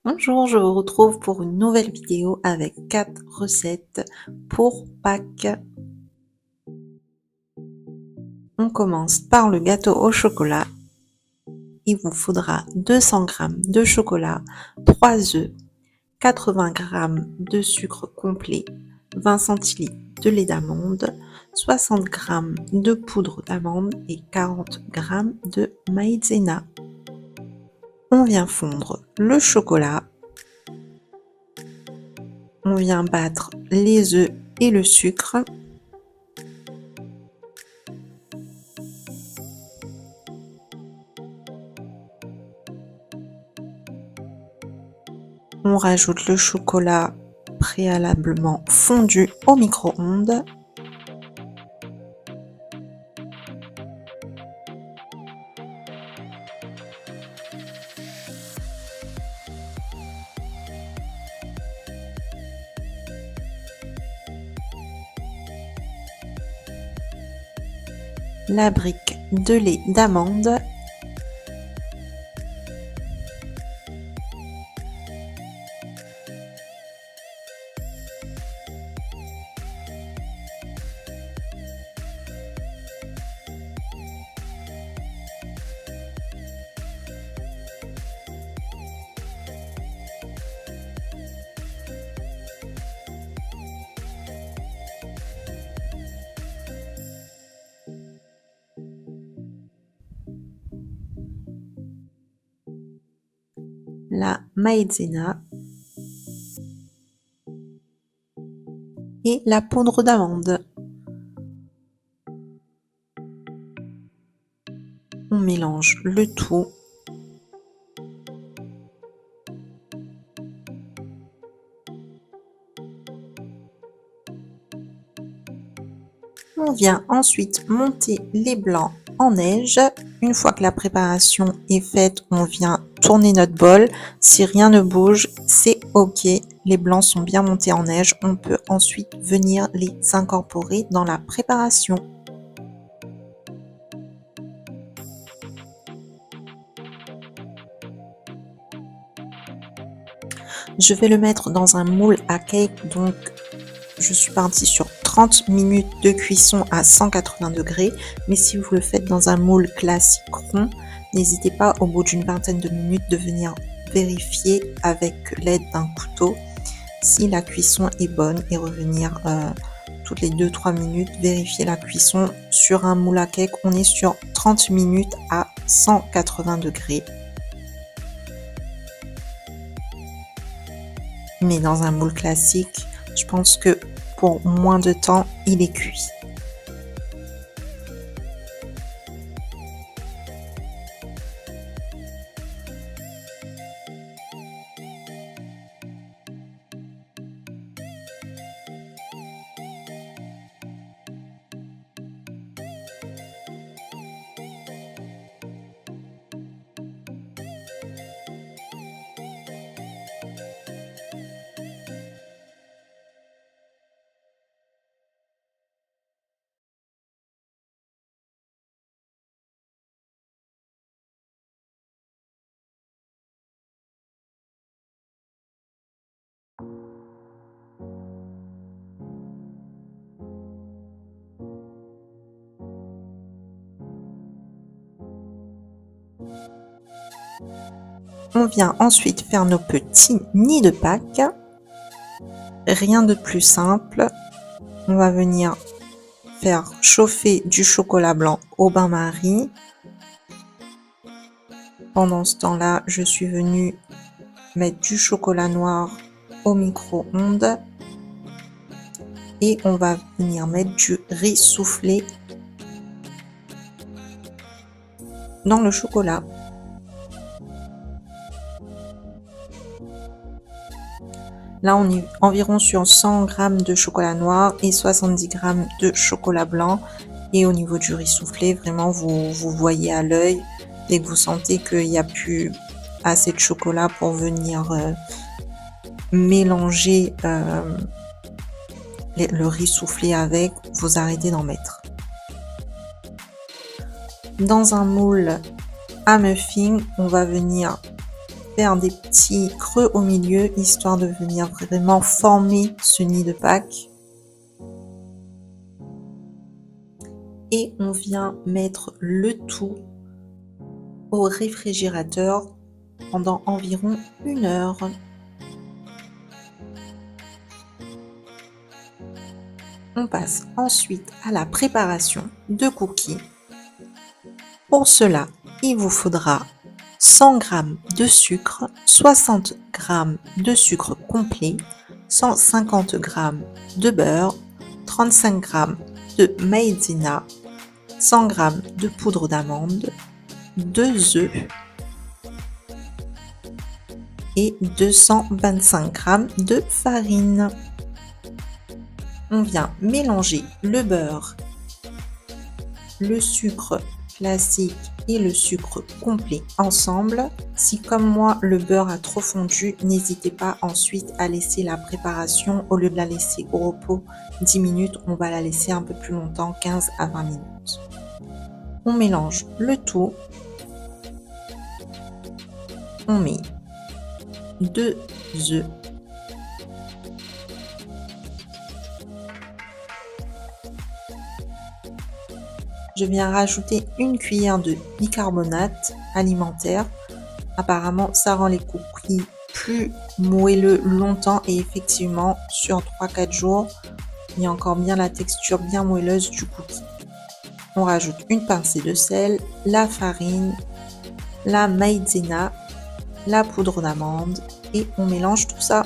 Bonjour, je vous retrouve pour une nouvelle vidéo avec 4 recettes pour Pâques. On commence par le gâteau au chocolat. Il vous faudra 200 g de chocolat, 3 œufs, 80 g de sucre complet, 20 centilitres de lait d'amande, 60 g de poudre d'amande et 40 g de maïzena. On vient fondre le chocolat. On vient battre les œufs et le sucre. On rajoute le chocolat préalablement fondu au micro-ondes. La brique de lait d'amande. La maïzena et la poudre d'amande. On mélange le tout. On vient ensuite monter les blancs en neige. Une fois que la préparation est faite, on vient tourner notre bol. Si rien ne bouge, c'est ok. Les blancs sont bien montés en neige. On peut ensuite venir les incorporer dans la préparation. Je vais le mettre dans un moule à cake, donc je suis partie sur 30 minutes de cuisson à 180 degrés. Mais si vous le faites dans un moule classique rond, n'hésitez pas au bout d'une vingtaine de minutes de venir vérifier avec l'aide d'un couteau si la cuisson est bonne et revenir toutes les 2-3 minutes vérifier la cuisson. Sur un moule à cake, on est sur 30 minutes à 180 degrés. Mais dans un moule classique, je pense que pour moins de temps, il est cuit. On vient ensuite faire nos petits nids de Pâques. Rien de plus simple. On va venir faire chauffer du chocolat blanc au bain-marie. Pendant ce temps-là, je suis venue mettre du chocolat noir au micro-ondes et on va venir mettre du riz soufflé dans le chocolat. Là, on est environ sur 100 g de chocolat noir et 70 g de chocolat blanc. Et au niveau du riz soufflé, vraiment, vous voyez à l'œil, dès que vous sentez qu'il n'y a plus assez de chocolat pour venir mélanger le riz soufflé avec, vous arrêtez d'en mettre. Dans un moule à muffins, on va venir faire des petits creux au milieu, histoire de venir vraiment former ce nid de Pâques. Et on vient mettre le tout au réfrigérateur pendant environ 1 heure. On passe ensuite à la préparation de cookies. Pour cela, il vous faudra 100 g de sucre, 60 g de sucre complet, 150 g de beurre, 35 g de maïzena, 100 g de poudre d'amande, 2 œufs et 225 g de farine. On vient mélanger le beurre, le sucre classique et le sucre complet ensemble. Si comme moi le beurre a trop fondu, n'hésitez pas ensuite à laisser la préparation, au lieu de la laisser au repos 10 minutes, on va la laisser un peu plus longtemps, 15 à 20 minutes. On mélange le tout. On met 2 œufs, je viens rajouter 1 cuillère de bicarbonate alimentaire. Apparemment, ça rend les cookies plus moelleux longtemps et effectivement, sur 3-4 jours, il y a encore bien la texture bien moelleuse du cookie. On rajoute une pincée de sel, la farine, la maïzena, la poudre d'amande et on mélange tout ça.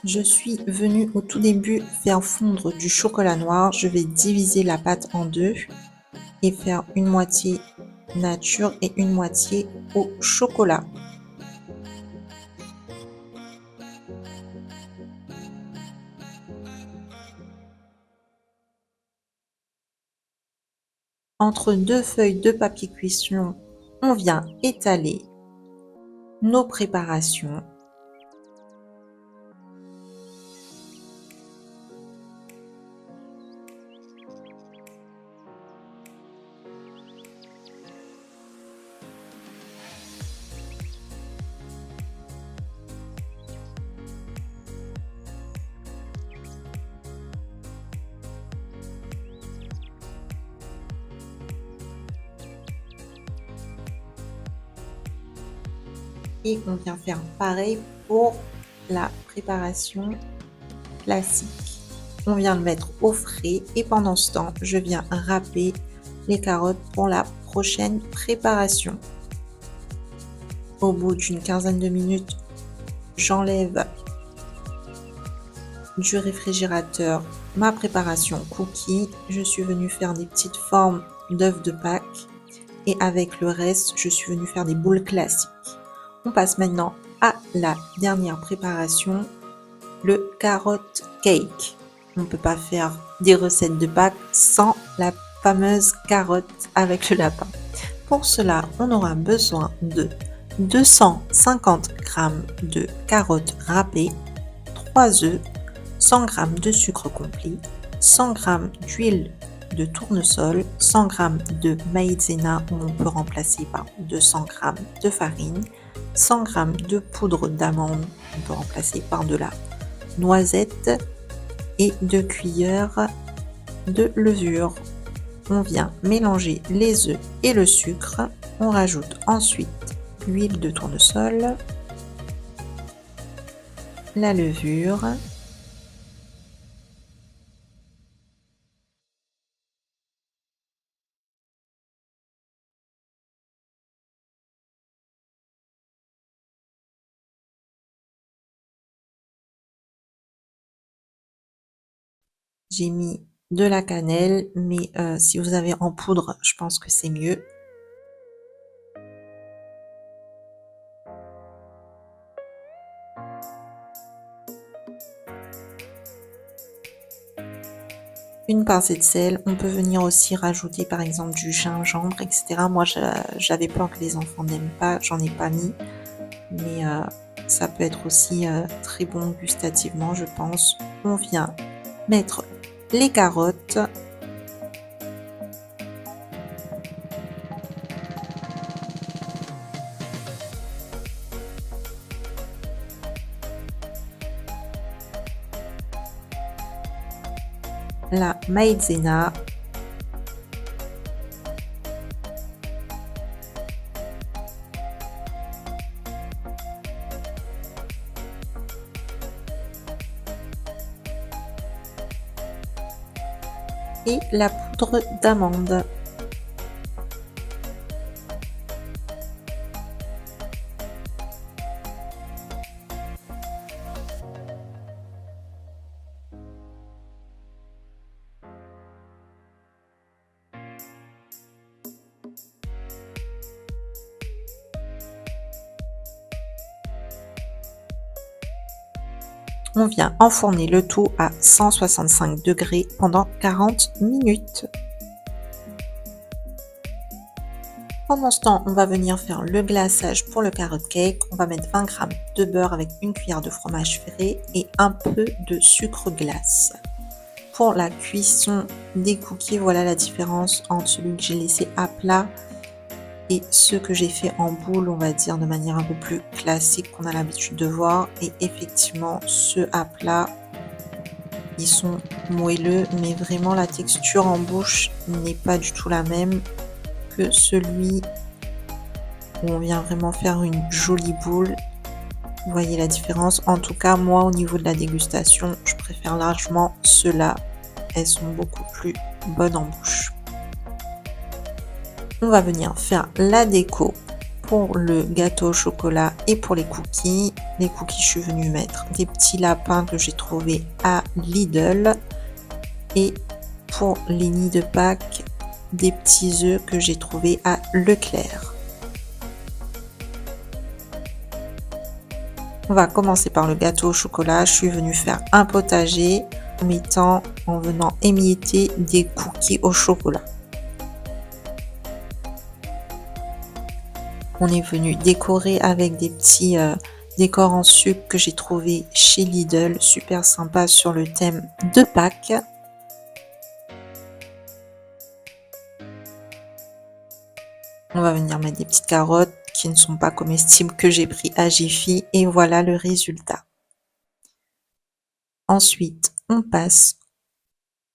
Je suis venue au tout début faire fondre du chocolat noir. Je vais diviser la pâte en deux et faire une moitié nature et une moitié au chocolat. Entre 2 feuilles de papier cuisson, on vient étaler nos préparations. Et on vient faire pareil pour la préparation classique. On vient le mettre au frais et pendant ce temps, je viens râper les carottes pour la prochaine préparation. Au bout d'une quinzaine de minutes, j'enlève du réfrigérateur ma préparation cookie. Je suis venue faire des petites formes d'œufs de Pâques et avec le reste, je suis venue faire des boules classiques. On passe maintenant à la dernière préparation, le carotte cake. On ne peut pas faire des recettes de Pâques sans la fameuse carotte avec le lapin. Pour cela, on aura besoin de 250 g de carottes râpées, 3 œufs, 100 g de sucre complet, 100 g d'huile de tournesol, 100 g de maïzena où on peut remplacer par 200 g de farine, 100 g de poudre d'amande, on peut remplacer par de la noisette et 2 cuillères de levure. On vient mélanger les œufs et le sucre. On rajoute ensuite l'huile de tournesol, la levure, j'ai mis de la cannelle, mais si vous avez en poudre, je pense que c'est mieux. Une pincée de sel, on peut venir aussi rajouter par exemple du gingembre, etc. Moi j'avais peur que les enfants n'aiment pas, j'en ai pas mis, mais ça peut être aussi très bon gustativement, je pense. On vient mettre les carottes. La maïzena. Et la poudre d'amande. On vient enfourner le tout à 165 degrés pendant 40 minutes. Pendant ce temps, on va venir faire le glaçage pour le carrot cake. On va mettre 20 g de beurre avec une cuillère de fromage frais et un peu de sucre glace. Pour la cuisson des cookies, voilà la différence entre celui que j'ai laissé à plat et ceux que j'ai fait en boule, on va dire de manière un peu plus classique qu'on a l'habitude de voir. Et effectivement, ceux à plat, ils sont moelleux, mais vraiment la texture en bouche n'est pas du tout la même que celui où on vient vraiment faire une jolie boule. Vous voyez la différence. En tout cas, moi, au niveau de la dégustation, je préfère largement ceux-là. Elles sont beaucoup plus bonnes en bouche. On va venir faire la déco pour le gâteau au chocolat et pour les cookies. Les cookies, je suis venue mettre des petits lapins que j'ai trouvés à Lidl. Et pour les nids de Pâques, des petits œufs que j'ai trouvés à Leclerc. On va commencer par le gâteau au chocolat. Je suis venue faire un potager en venant émietter des cookies au chocolat. On est venu décorer avec des petits décors en sucre que j'ai trouvé chez Lidl, super sympa sur le thème de Pâques. On va venir mettre des petites carottes qui ne sont pas comestibles que j'ai pris à Jiffy et voilà le résultat. Ensuite, on passe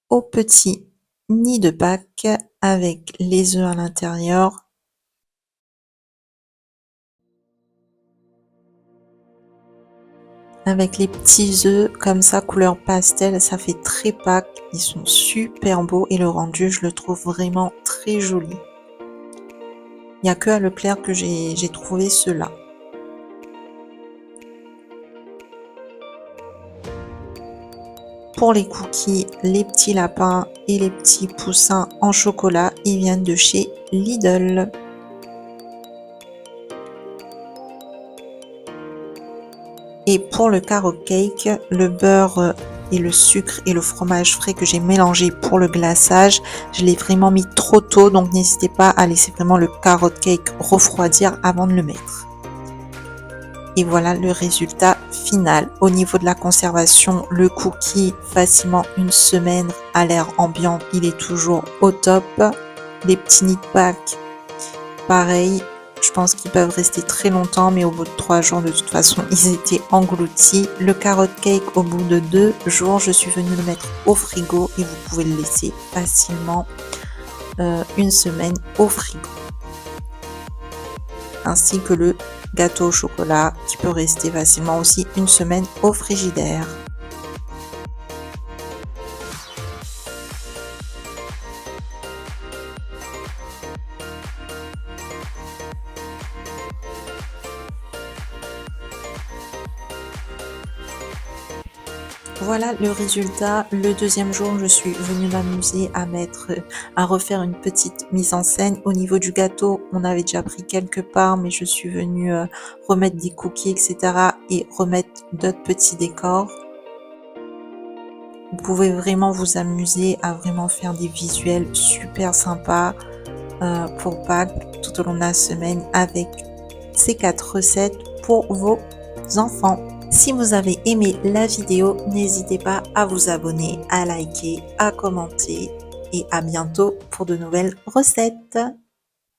au petit nid de Pâques avec les œufs à l'intérieur. Avec les petits œufs comme ça, couleur pastel, ça fait très Pâques. Ils sont super beaux et le rendu, je le trouve vraiment très joli. Il n'y a que à Leclerc que j'ai trouvé ceux-là. Pour les cookies, les petits lapins et les petits poussins en chocolat, ils viennent de chez Lidl. Et pour le carrot cake, le beurre et le sucre et le fromage frais que j'ai mélangé pour le glaçage, je l'ai vraiment mis trop tôt, donc n'hésitez pas à laisser vraiment le carrot cake refroidir avant de le mettre. Et voilà le résultat final. Au niveau de la conservation, le cookie, facilement une semaine à l'air ambiant, il est toujours au top. Les petits nids de Pâques, pareil. Je pense qu'ils peuvent rester très longtemps, mais au bout de 3 jours, de toute façon, ils étaient engloutis. Le carrot cake, au bout de 2 jours, je suis venue le mettre au frigo et vous pouvez le laisser facilement une semaine au frigo. Ainsi que le gâteau au chocolat qui peut rester facilement aussi une semaine au frigidaire. Voilà le résultat. Le deuxième jour, je suis venue m'amuser à refaire une petite mise en scène. Au niveau du gâteau, on avait déjà pris quelques parts, mais je suis venue remettre des cookies, etc. et remettre d'autres petits décors. Vous pouvez vraiment vous amuser à vraiment faire des visuels super sympas pour Pâques tout au long de la semaine avec ces 4 recettes pour vos enfants. Si vous avez aimé la vidéo, n'hésitez pas à vous abonner, à liker, à commenter et à bientôt pour de nouvelles recettes.